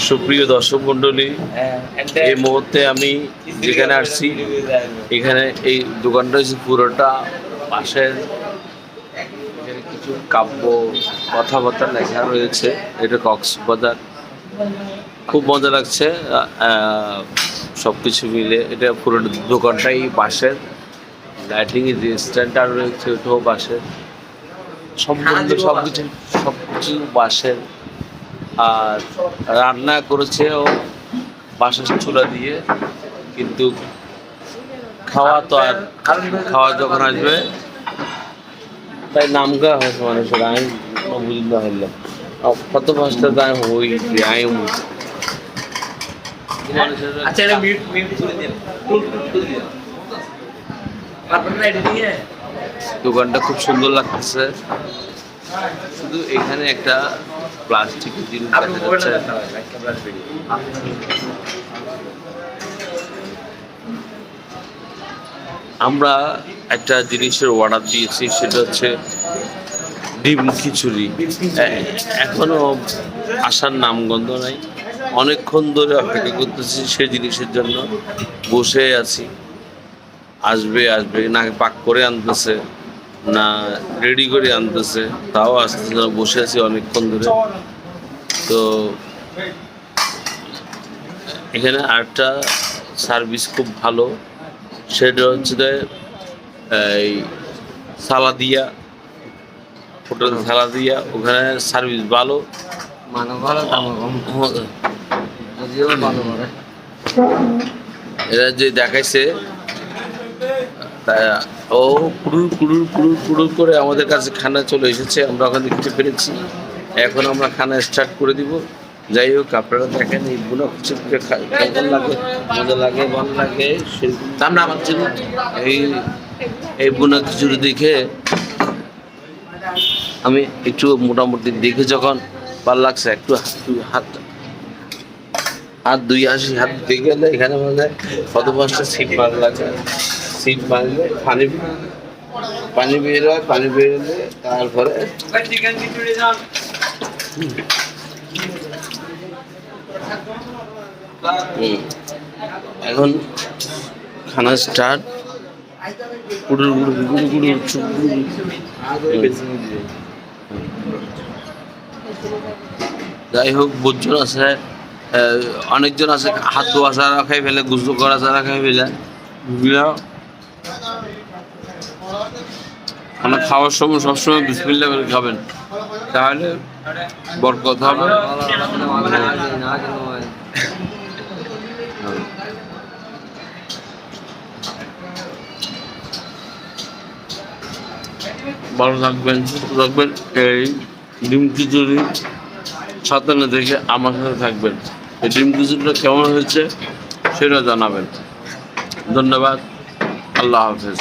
সুপ্রিয় দর্শক মণ্ডলী, এই মুহূর্তে আমি যেখানে আসছি এখানে এই দোকানটা হচ্ছে পুরোটা পাশের কিছু কাব্য কথাবার্তা লেখা রয়েছে। এটা কক্সবাজার, খুব মজা লাগছে সব কিছু মিলে। এটা পুরো দোকানটাই বাঁশের, লাইটিং স্ট্যান্ডার্ড রয়েছে ওটাও বাঁশের, সম্পূর্ণ সব কিছু বাঁশের। আর রান্না করেছে ও বাঁশের চুলা দিয়ে, কিন্তু খাওয়া তো আর খাওয়া যখন আসবে তাই নাম গাওয়া হয়েছে মানুষের। আমি বুঝতে পারলাম কত পাঁচটা দাম হই আইম। দোকানটা খুব সুন্দর লাগতেছে, শুধু এখানে একটা প্লাস্টিকের জিনিস দেখা যাচ্ছে। আমরা একটা জিনিসের অর্ডার দিয়েছি, সেটা হচ্ছে ডিম খিচুড়ি। এখনো আসার নামগন্ধ নাই, অনেকক্ষণ ধরে অপেক্ষা করতেছি সেই জিনিসের জন্য, বসে আছি। আসবে আসবে না, পাক করে আনতেছে না রেডি করে আনতেছে, তাও আসতেছে না। বসে আছি অনেকক্ষণ ধরে। তো এখানে আরেকটা সার্ভিস খুব ভালো, সেটা হচ্ছে এই সালাদিয়া হোটেল সালাদিয়া, ওখানে সার্ভিস ভালো, এরা যে দেখাইছে ও কুড়ুর কুড়ুর কুড়ুর কুড়ুর করে আমাদের কাছে খানা চলে এসেছে। আমরা ওখানে খেতে পেরেছি, এখন আমরা খানা স্টার্ট করে দিব। যাই হোক, আপনারা দেখেন এই বুনা খিচুড়িটা কেমন লাগে, মজা লাগে, ভালো লাগে। আমরা আমার জন্য এই বুনা খিচুড়ি দেখে আমি একটু মোটামুটি দেখে যখন ভালো লাগছে, একটু হাত দুই আসি, হাত দিয়ে গেলে এখানে মানে কত পাঁচটা সিট মার লাগে। সিট মারলে পানি বের হয়, পানি বেরোলে তারপরে এখন খানা স্টার্ট। যাই হোক, বহুজন আছে, অনেকজন আছে হাত ধোয়া ছাড়া খাই ফেলে, গুজু করা ছাড়া খাই ফেলে। খানা খাওয়ার সময় সবসময় বিসমিল্লাহ করে খাবেন, তাহলে বরকত হবে। ভালো থাকবেন, সুস্থ থাকবেন। এই ডিম খিচুড়ি সাথে না দেখে আমার সাথে থাকবেন। এই ডিম খিচুড়িটা কেমন হয়েছে সেটা জানাবেন। ধন্যবাদ, আল্লাহ হাফেজ।